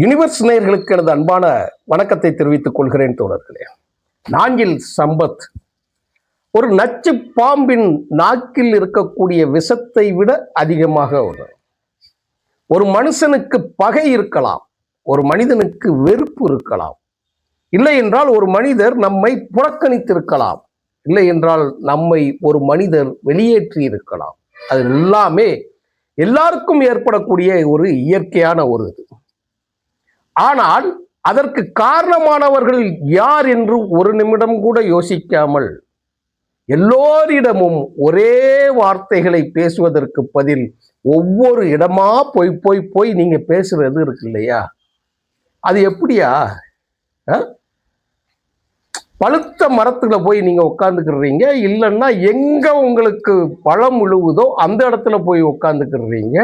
Universe நேயர்களுக்கு எனது அன்பான வணக்கத்தை தெரிவித்துக் கொள்கிறேன் தோழர்களே. நாஞ்சில் சம்பத் ஒரு நச்சு பாம்பின் நாக்கில் இருக்கக்கூடிய விஷத்தை விட அதிகமாக உள்ளது. ஒரு மனுஷனுக்கு பகை இருக்கலாம், ஒரு மனிதனுக்கு வெறுப்பு இருக்கலாம், இல்லை என்றால் ஒரு மனிதர் நம்மை புறக்கணித்திருக்கலாம், இல்லை என்றால் நம்மை ஒரு மனிதர் வெளியேற்றி இருக்கலாம். அது எல்லாமே எல்லாருக்கும் ஏற்படக்கூடிய ஒரு இயற்கையான ஒரு இது. ஆனால் அதற்கு காரணமானவர்கள் யார் என்று ஒரு நிமிடம் கூட யோசிக்காமல் எல்லோரிடமும் ஒரே வார்த்தைகளை பேசுவதற்கு பதில் ஒவ்வொரு இடமா போய் போய் போய் நீங்க பேசுறது இருக்கு இல்லையா? அது எப்படியா? பழுத்த மரத்துல போய் நீங்க உட்காந்துக்கிறீங்க, இல்லைன்னா எங்க உங்களுக்கு பழம் விழுவுதோ அந்த இடத்துல போய் உட்காந்துக்கிறீங்க.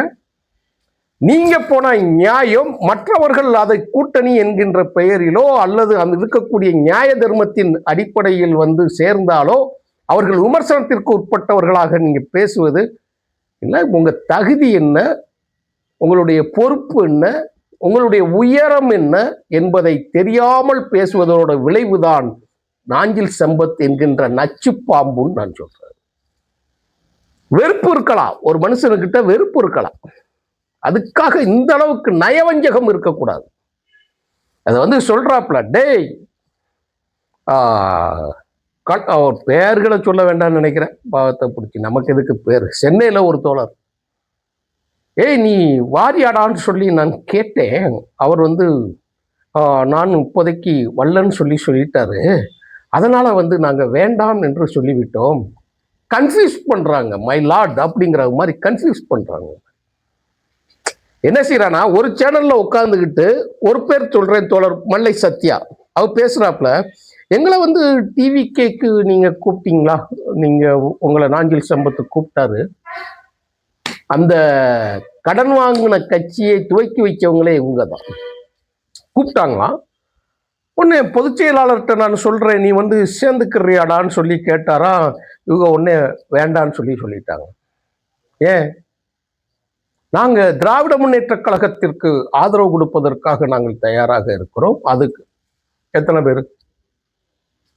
நீங்க போன நியாயம் மற்றவர்கள் அதை கூட்டணி என்கின்ற பெயரிலோ அல்லது அந்த இருக்கக்கூடிய நியாய தர்மத்தின் அடிப்படையில் வந்து சேர்ந்தாலோ அவர்கள் விமர்சனத்திற்கு உட்பட்டவர்களாக நீங்க பேசுவது இல்லை. உங்க தகுதி என்ன, உங்களுடைய பொறுப்பு என்ன, உங்களுடைய உயரம் என்ன என்பதை தெரியாமல் பேசுவதோட விளைவுதான் நாஞ்சில் சம்பத் என்கின்ற நச்சு பாம்புன்னு நான் சொல்றேன். வெறுப்பு இருக்கலாம், ஒரு மனுஷனுக்கிட்ட வெறுப்பு இருக்கலாம், அதுக்காக இந்த அளவுக்கு நயவஞ்சகம் இருக்கக்கூடாது. அதை வந்து சொல்றாப்ல, டேய் பேர்களை சொல்ல வேண்டாம்னு நினைக்கிறேன், பாவத்தை பிடிச்சி நமக்கு எதுக்கு பேர். சென்னையில ஒரு தோழர், ஏய் நீ வாரியாடான்னு சொல்லி நான் கேட்டேன். அவர் வந்து நான் இப்போதைக்கு வல்லன்னு சொல்லிட்டாரு, அதனால வந்து நாங்க வேண்டாம் என்று சொல்லிவிட்டோம். கன்ஃபியூஸ் பண்றாங்க, மை லார்ட் அப்படிங்கிற மாதிரி கன்ஃபியூஸ் பண்றாங்க. என்ன செய்யறானா, ஒரு சேனல்ல உட்காந்துக்கிட்டு ஒரு பேர் சொல்றேன், தோழர் மல்லை சத்யா, அவர் பேசுறாப்ல, எங்களை வந்து டிவிகேக்கு நீங்க கூப்பிட்டீங்களா, நீங்க உங்களை நாஞ்சில் சம்பத்து கூப்பிட்டாரு, அந்த கடன் வாங்கின கட்சியை துவக்கி வைச்சவங்களே இவங்க தான் கூப்பிட்டாங்களாம். உடனே பொதுச் செயலாளர்கிட்ட நான் சொல்றேன், நீ வந்து சேர்ந்துக்கிறியாடான்னு சொல்லி கேட்டாரா, இவங்க உடனே வேண்டான்னு சொல்லிட்டாங்க. ஏன்? நாங்கள் திராவிட முன்னேற்ற கழகத்திற்கு ஆதரவு கொடுப்பதற்காக நாங்கள் தயாராக இருக்கிறோம். அதுக்கு எத்தனை பேர்,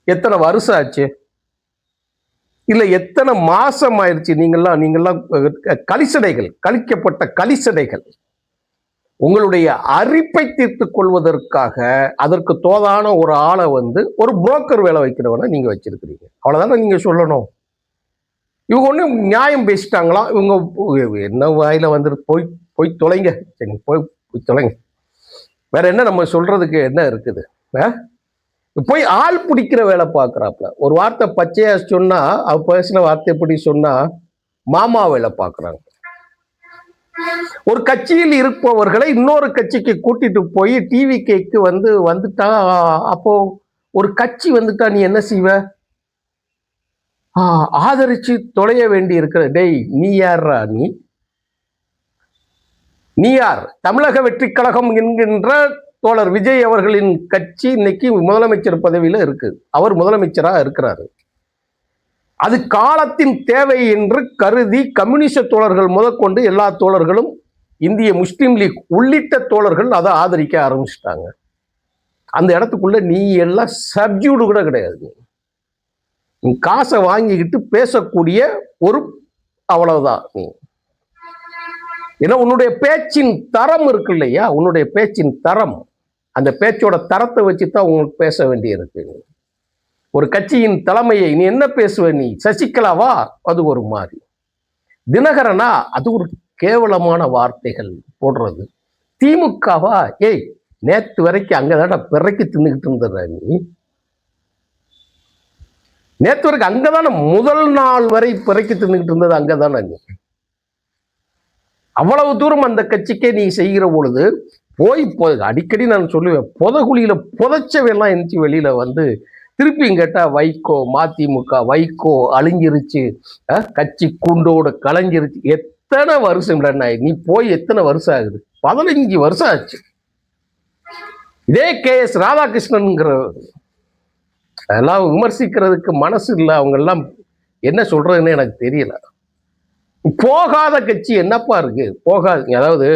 எத்தனை வருஷம் ஆச்சு, இல்லை எத்தனை மாசம் ஆயிடுச்சு? நீங்கள்லாம் கலிசடைகள், கழிக்கப்பட்ட கலிசடைகள். உங்களுடைய அரிப்பை தீர்த்து கொள்வதற்காக அதற்கு தோதான ஒரு ஆளை வந்து ஒரு புரோக்கர் வேலை வைக்கிறவனை நீங்க வச்சிருக்கிறீங்க. அவ்வளவுதானே நீங்க சொல்லணும். இவங்க ஒன்றும் நியாயம் பேசிட்டாங்களாம், இவங்க என்ன வாயில வந்துட்டு போய் தொலைங்க, சரி போய் தொலைங்க, வேற என்ன நம்ம சொல்றதுக்கு என்ன இருக்குது? போய் ஆள் பிடிக்கிற வேலை பார்க்குறாப்புல. ஒரு வார்த்தை பச்சையா சொன்னா, அவ பேசின வார்த்தை எப்படி சொன்னா மாமா வேலை பார்க்குறாங்க. ஒரு கட்சியில் இருப்பவர்களை இன்னொரு கட்சிக்கு கூட்டிட்டு போய் டிவிகேக்கு வந்துட்டா, அப்போ ஒரு கட்சி வந்துட்டா நீ என்ன செய்வ? ஆதரிச்சு தொலைய வேண்டி இருக்கிற. டேய் நீ யாரா? நீ யார்? தமிழக வெற்றி கழகம் என்கின்ற தோழர் விஜய் அவர்களின் கட்சி இன்னைக்கு முதலமைச்சர் பதவியில இருக்கு, அவர் முதலமைச்சரா இருக்கிறாரு. அது காலத்தின் தேவை என்று கருதி கம்யூனிஸ்ட தோழர்கள் முதற்கொண்டு எல்லா தோழர்களும், இந்திய முஸ்லீம் லீக் உள்ளிட்ட தோழர்கள் அதை ஆதரிக்க ஆரம்பிச்சிட்டாங்க. அந்த இடத்துக்குள்ள நீ எல்லாம் சப்ஜூடு கூட கிடையாது. நீ காசை வாங்கிக்கிட்டு பேசக்கூடிய ஒரு அவ்வளவுதான் நீ. ஏன்னா உன்னுடைய பேச்சின் தரம் இருக்கு இல்லையா, உன்னுடைய பேச்சின் தரம், அந்த பேச்சோட தரத்தை வச்சுதான் உங்களுக்கு பேச வேண்டியிருக்கு. ஒரு கட்சியின் தலைமையை நீ என்ன பேசுவ? நீ சசிகலாவா? அது ஒரு மாதிரி. தினகரனா? அது ஒரு கேவலமான வார்த்தைகள் போடுறது. திமுகவா? ஏய் நேத்து வரைக்கும் அங்கதான பிறக்கி தின்னுக்கிட்டு இருந்தத நீ. நேற்று வரைக்கும் அங்கதான, முதல் நாள் வரை பிறக்கி தின்னுக்கிட்டு இருந்தது அங்கதானே நீ. அவ்வளவு தூரம் அந்த கட்சிக்கே நீ செய்கிற பொழுது போய் அடிக்கடி நான் சொல்லுவேன், புதகுழியில புதைச்சவெல்லாம் எந்திச்சு வெளியில வந்து திருப்பியும் கேட்டா வைகோ, மதிமுக வைகோ அழிஞ்சிருச்சு, கட்சி கூண்டோட கலைஞ்சிருச்சு. எத்தனை வருஷம் இல்லைன்னா நீ போய் எத்தனை வருஷம் ஆகுது? 15 வருஷம் ஆச்சு. இதே KS ராதாகிருஷ்ணன்ங்கிற அதெல்லாம் விமர்சிக்கிறதுக்கு மனசு இல்லை. அவங்க எல்லாம் என்ன சொல்றதுன்னு எனக்கு தெரியல. போகாத கட்சி என்னப்பா இருக்கு? போகாது. அதாவது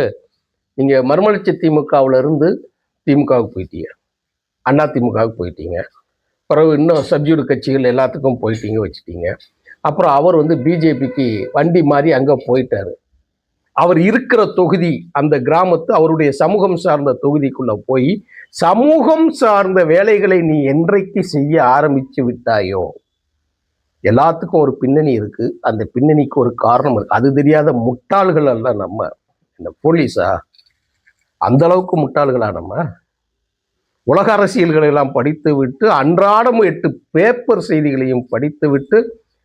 நீங்க மறுமலர்ச்சி திமுகவுல இருந்து திமுகவுக்கு போயிட்டீங்க, அண்ணா திமுகவுக்கு போயிட்டீங்க, பிறகு இன்னும் சப்ஜூடு கட்சிகள் எல்லாத்துக்கும் போயிட்டீங்க வச்சுட்டீங்க. அப்புறம் அவர் வந்து பிஜேபிக்கு வண்டி மாறி அங்கே போயிட்டாரு. அவர் இருக்கிற தொகுதி அந்த கிராமத்து அவருடைய சமூகம் சார்ந்த தொகுதிக்குள்ள போய் சமூகம் சார்ந்த வேலைகளை நீ என்றைக்கு செய்ய ஆரம்பிச்சு விட்டாயோ, எல்லாத்துக்கும் ஒரு பின்னணி இருக்கு, அந்த பின்னணிக்கு ஒரு காரணம் இருக்கு. அது தெரியாத முட்டாள்கள் அல்ல நம்ம. இந்த போலீஸா அந்த அளவுக்கு முட்டாள்களா நம்ம? உலக அரசியல்களை எல்லாம் படித்து விட்டு அன்றாடம் 8 பேப்பர் செய்திகளையும் படித்து விட்டு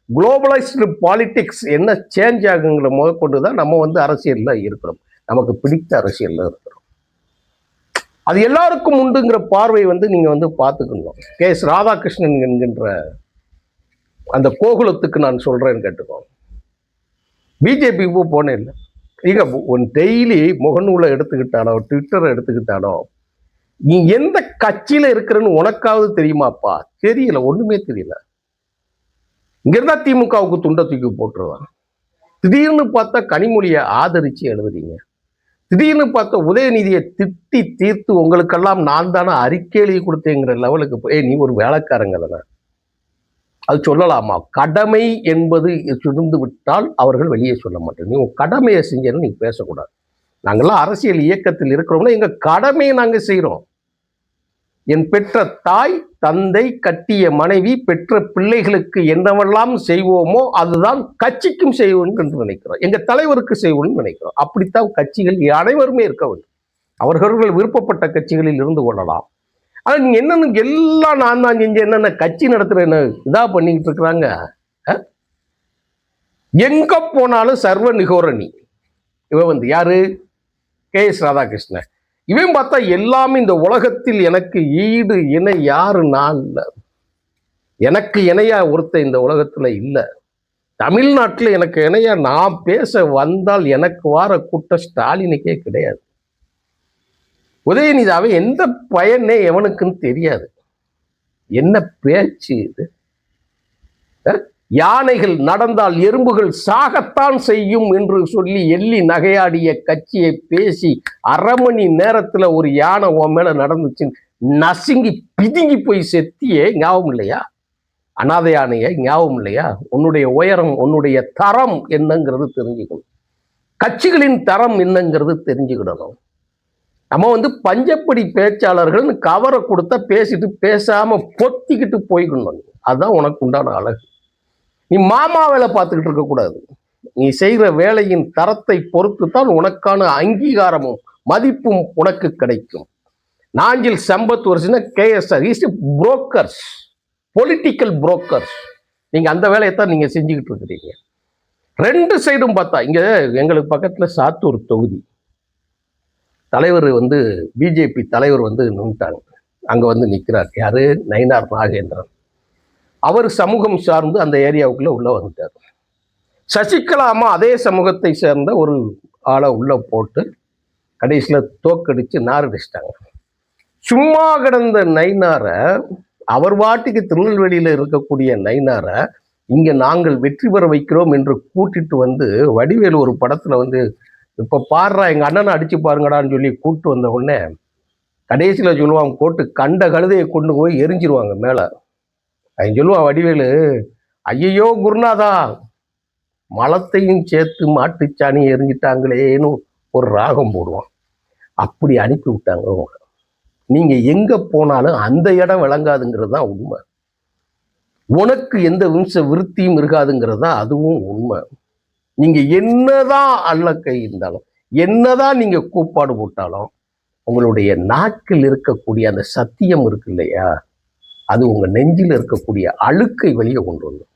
குளோபலைஸ்டு பாலிடிக்ஸ் என்ன சேஞ்ச் ஆகுங்கிற முதற்கொண்டு தான் நம்ம வந்து அரசியல்ல இருக்கிறோம். நமக்கு பிடித்த அரசியல்ல இருக்கிறோம். அது எல்லாருக்கும் உண்டுங்கிற பார்வை வந்து நீங்க வந்து பார்த்துக்கணும். கே.எஸ். ராதாகிருஷ்ணன் என்கின்ற அந்த கோகுலத்துக்கு நான் சொல்றேன்னு கேட்டுக்கோ. பிஜேபிக்கு போனேன் இல்லை, நீங்க டெய்லி முகநூலை எடுத்துக்கிட்டாலோ ட்விட்டரை எடுத்துக்கிட்டாலோ நீ எந்த கட்சியில இருக்கிறன்னு உனக்காவது தெரியுமாப்பா? தெரியல, ஒண்ணுமே தெரியல. இங்க இருந்தா திமுகவுக்கு துண்டை தூக்கி போட்டுருவான். திடீர்னு பார்த்தா கனிமொழியை ஆதரிச்சு எழுதுறீங்க. திடீர்னு பார்த்தா உதயநிதியை திட்டி தீர்த்து உங்களுக்கெல்லாம் நான் தானே அறிக்கை எழுதி கொடுத்தேங்கிற லெவலுக்கு போய் நீ ஒரு வேலைக்காரங்க தானே, அது சொல்லலாமா? கடமை என்பது சுருந்து விட்டால் அவர்கள் வெளியே சொல்ல மாட்டேன். நீ உன் கடமையை செஞ்சேன்னு நீ பேசக்கூடாது. நாங்கள்லாம் அரசியல் இயக்கத்தில் இருக்கிறோம்னா எங்க கடமையை நாங்க செய்யறோம். என் பெற்ற தாய் தந்தை கட்டிய மனைவி பெற்ற பிள்ளைகளுக்கு என்னவெல்லாம் செய்வோமோ அதுதான் கட்சிக்கும் செய்வோம் என்று நினைக்கிறோம். எங்க தலைவருக்கு செய்வோம்னு நினைக்கிறோம். அப்படித்தான் கட்சிகள் அனைவருமே இருக்க வேண்டும். அவர்கள் விருப்பப்பட்ட கட்சிகளில் இருந்து கொள்ளலாம். ஆனா நீங்க என்னன்னு எல்லாம் நான் தான் செஞ்ச என்னென்ன கட்சி நடத்துறேன்னு இதா பண்ணிக்கிட்டு இருக்கிறாங்க. எங்க போனாலும் சர்வ நிகோரணி. இவன் வந்து யாரு? கே.எஸ். ராதாகிருஷ்ணன். இவன் பார்த்தா எல்லாமே இந்த உலகத்தில் எனக்கு ஈடு இணை யாரு நான் இல்லை, எனக்கு இணையா ஒருத்த இந்த உலகத்துல இல்லை. தமிழ்நாட்டில் எனக்கு இணையா நான் பேச வந்தால் எனக்கு வார கூட்டம் ஸ்டாலினுக்கே கிடையாது. உதயநிதாவை எந்த பயனே எவனுக்குன்னு தெரியாது. என்ன பேச்சு இது? யானைகள் நடந்தால் எறும்புகள் சாகத்தான் செய்யும் என்று சொல்லி எள்ளி நகையாடிய கட்சியை பேசி அரை மணி நேரத்துல ஒரு யானை உன் மேல நடந்துச்சு நசுங்கி பிதுங்கி போய் செத்தியே ஞாபகம் இல்லையா? அனாதை யானைய ஞாபகம் இல்லையா? உன்னுடைய உயரம் உன்னுடைய தரம் என்னங்கிறது தெரிஞ்சுக்கணும். கட்சிகளின் தரம் என்னங்கிறது தெரிஞ்சுக்கிடணும். நம்ம வந்து பஞ்சப்படி பேச்சாளர்கள் கவரை கொடுத்தா பேசிட்டு பேசாம பொத்திக்கிட்டு போய்க்கணும். அதுதான் உனக்கு உண்டான அழகு. நீ மாமா வேலை பார்த்துக்கிட்டு இருக்கக்கூடாது. நீ செய்கிற வேலையின் தரத்தை பொறுத்து தான் உனக்கான அங்கீகாரமும் மதிப்பும் உனக்கு கிடைக்கும். நாஞ்சில் சம்பத் வருஷம் KSR is brokers, political brokers. நீங்க அந்த வேலையைத்தான் நீங்க செஞ்சுக்கிட்டு இருக்கிறீங்க. ரெண்டு சைடும் பார்த்தா இங்க எங்களுக்கு பக்கத்துல சாத்தூர் தொகுதி தலைவர் வந்து பிஜேபி தலைவர் வந்து நின்றுட்டாங்க. அங்க வந்து நிற்கிறார். யாரு? நயினார் நாகேந்திரன். அவர் சமூகம் சார்ந்து அந்த ஏரியாவுக்குள்ள உள்ள வந்துட்டார். சசிகலா அம்மா அதே சமூகத்தை சேர்ந்த ஒரு ஆளை உள்ள போட்டு கடைசியில தோக்கடிச்சு நாரடிச்சிட்டாங்க. சும்மா கிடந்த நயினாரை, அவர் வாட்டிக்கு திருநெல்வேலியில இருக்கக்கூடிய நயினாரை இங்க நாங்கள் வெற்றி பெற வைக்கிறோம் என்று கூட்டிட்டு வந்து வடிவேலு ஒரு படத்துல வந்து இப்ப பாடுறா எங்க அண்ணனை அடிச்சு பாருங்கடான்னு சொல்லி கூப்பிட்டு வந்த உடனே கடைசியில சொல்லுவாங்க போட்டு கண்ட கழுதையை கொண்டு போய் எரிஞ்சிருவாங்க மேல. அவன் சொல்லுவான் வடிவேலு, ஐயையோ குருநாதா மலத்தையும் சேர்த்து மாட்டுச்சாணி எரிஞ்சிட்டாங்களேன்னு ஒரு ராகம் போடுவான். அப்படி அனுப்பி விட்டாங்க. நீங்க எங்க போனாலும் அந்த இடம் விளங்காதுங்கிறது தான் உண்மை. உனக்கு எந்த விருத்தியும் இருக்காதுங்கிறது தான் அதுவும் உண்மை. நீங்க என்னதான் அல்லக்கை இருந்தாலும் என்னதான் நீங்க கூப்பாடு போட்டாலும் உங்களுடைய நாக்கில் இருக்கக்கூடிய அந்த சத்தியம் இருக்கு இல்லையா, அது உங்க நெஞ்சில் இருக்கக்கூடிய அழுக்கை வெளியே கொண்டு வரும்.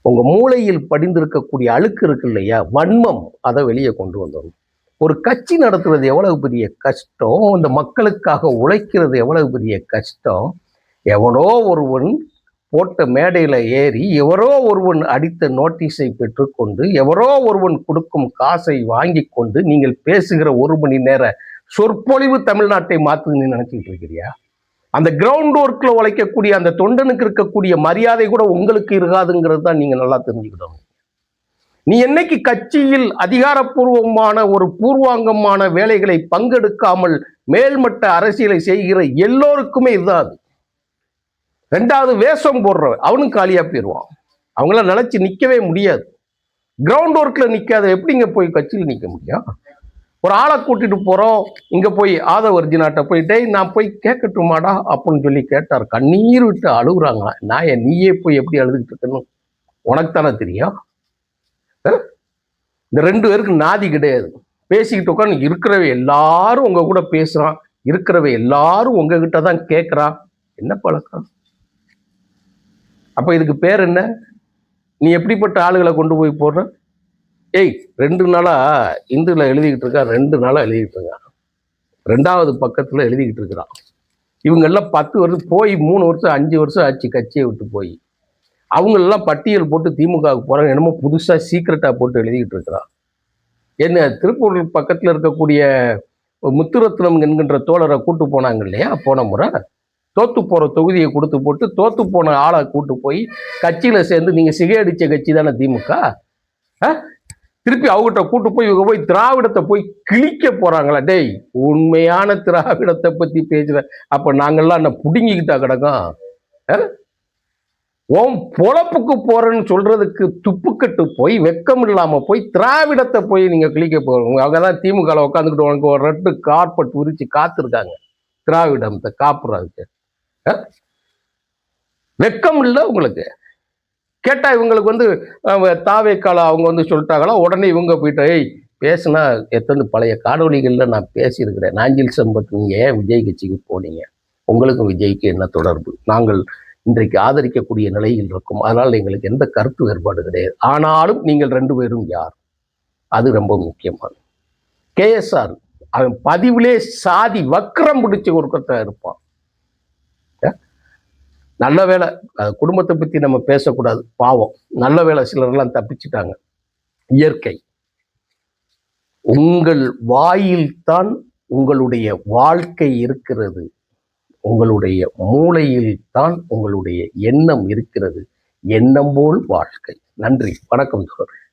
உங்க மூளையில் படிந்திருக்கக்கூடிய அழுக்கு இருக்கு இல்லையா, வன்மம், அதை வெளியே கொண்டு வந்துடும். ஒரு கட்சி நடத்துறது எவ்வளவு பெரிய கஷ்டம், இந்த மக்களுக்காக உழைக்கிறது எவ்வளவு பெரிய கஷ்டம். எவனோ ஒருவன் போட்ட மேடையில ஏறி எவரோ ஒருவன் அடித்த நோட்டீஸை பெற்றுக்கொண்டு எவரோ ஒருவன் கொடுக்கும் காசை வாங்கி கொண்டு நீங்கள் பேசுகிற 1 மணி நேர சொற்பொழிவு தமிழ்நாட்டை மாத்துன்னு நினைச்சிட்டு இருக்கிறியா? அந்த கிரவுண்ட் ஒர்க்ல உழைக்கக்கூடிய அந்த தொண்டனுக்கு இருக்கக்கூடிய மரியாதை கூட உங்களுக்கு இருக்காதுங்கிறது தான் நீங்க நல்லா தெரிஞ்சுக்கிடணும். நீ என்னைக்கு கட்சியில் அதிகாரப்பூர்வமான ஒரு பூர்வாங்கமான வேலைகளை பங்கெடுக்காமல் மேல்மட்ட அரசியலை செய்கிற எல்லோருக்குமே இதுதான். ரெண்டாவது வேஷம் போடுறவன் அவனும் காலியா போயிடுவான். அவங்கள நினைச்சு நிக்கவே முடியாது. கிரவுண்ட் ஒர்க்ல நிக்காத எப்படிங்க போய் கட்சியில் நிக்க முடியும்? ஒரு ஆளை கூட்டிட்டு போறோம், இங்க போய் ஆதவ அர்ஜுனாட்ட போயிட்டே நான் போய் கேட்கட்டுமாடா அப்படின்னு சொல்லி கேட்டார். கண்ணீர் விட்டு அழுகுறாங்க. நான் நீயே போய் எப்படி அழுதுகிட்டு இருக்கன்னு உனக்கு தானே தெரியும். இந்த 2 பேருக்கு நாதி கிடையாது. பேசிக்கிட்டு உட்காந்து இருக்கிறவ எல்லாரும் உங்க கூட பேசுறான், இருக்கிறவ எல்லாரும் உங்ககிட்ட தான் கேட்கறான். என்ன பழக்கம்? அப்ப இதுக்கு பேர் என்ன? நீ எப்படிப்பட்ட ஆளுகளை கொண்டு போய் போடுற? 2 நாளா இந்துல எழுதிக்கிட்டு இருக்கா, 2 நாளா எழுதிக்கிட்டு இருக்கான். 2வது பக்கத்துல எழுதிக்கிட்டு இருக்கிறான். இவங்க எல்லாம் 10 வருஷம் போய் 3 வருஷம் 5 வருஷம் ஆச்சு கட்சியை விட்டு போய். அவங்க எல்லாம் பட்டியல் போட்டு திமுகவுக்கு போறாங்க. என்னமோ புதுசா சீக்கிரட்டா போட்டு எழுதிக்கிட்டு இருக்கிறான். என்ன திருப்பூர் பக்கத்துல இருக்கக்கூடிய முத்துரத்னம் என்கின்ற தோழரை கூட்டு போனாங்க இல்லையா போன முறை, தோத்து போற தொகுதியை கொடுத்து போட்டு தோத்து போன ஆளை கூட்டு போய் கட்சியில சேர்ந்து நீங்க சிகை அடிச்ச கட்சி தானே திமுக, திருப்பி அவங்ககிட்ட கூட்டு போய் இவங்க போய் திராவிடத்தை போய் கிழிக்க போறாங்களா? டேய், உண்மையான திராவிடத்தை பத்தி பேசுற அப்ப நாங்கெல்லாம் என்ன புடுங்கிக்கிட்டா கிடக்கும்? ஓம் பொழப்புக்கு போறேன்னு சொல்றதுக்கு துப்புக்கட்டு போய் வெக்கம் இல்லாம போய் திராவிடத்தை போய் நீங்க கிளிக்க போறீங்க. அவங்கதான் திமுக உட்காந்துக்கிட்டு உனக்கு ஒரு 2 கார்பெட் விரிச்சு காத்திருக்காங்க திராவிடத்தை காப்புறதுக்கு. வெக்கம் இல்லை உங்களுக்கு? கேட்டா இவங்களுக்கு வந்து தாவேக்கால அவங்க வந்து சொல்லிட்டாங்களா, உடனே இவங்க போயிட்டு பேசுனா எத்தனை பழைய காணொலிகள்ல நான் பேசியிருக்கிறேன். நாஞ்சில் சம்பத் நீங்க ஏன் விஜய் கட்சிக்கு போனீங்க, உங்களுக்கும் விஜய்க்கு என்ன தொடர்பு, நாங்கள் இன்றைக்கு ஆதரிக்கக்கூடிய நிலையில் இருக்கும், அதனால் எங்களுக்கு எந்த கருத்து வேறுபாடு கிடையாது, ஆனாலும் நீங்கள் 2 பேரும் யார், அது ரொம்ப முக்கியமானது. KSR அவன் பதிவிலே சாதி வக்கரம் பிடிச்ச ஒருக்கத்தான் இருப்பான். நல்ல வேலை குடும்பத்தை பத்தி நம்ம பேசக்கூடாது, பாவம். நல்ல வேலை சிலரெல்லாம் தப்பிச்சுட்டாங்க. இயற்கை. உங்கள் வாயில் தான் உங்களுடைய வாழ்க்கை இருக்கிறது, உங்களுடைய மூளையில் தான் உங்களுடைய எண்ணம் இருக்கிறது. எண்ணம் போல் வாழ்க்கை. நன்றி, வணக்கம் தோழர்.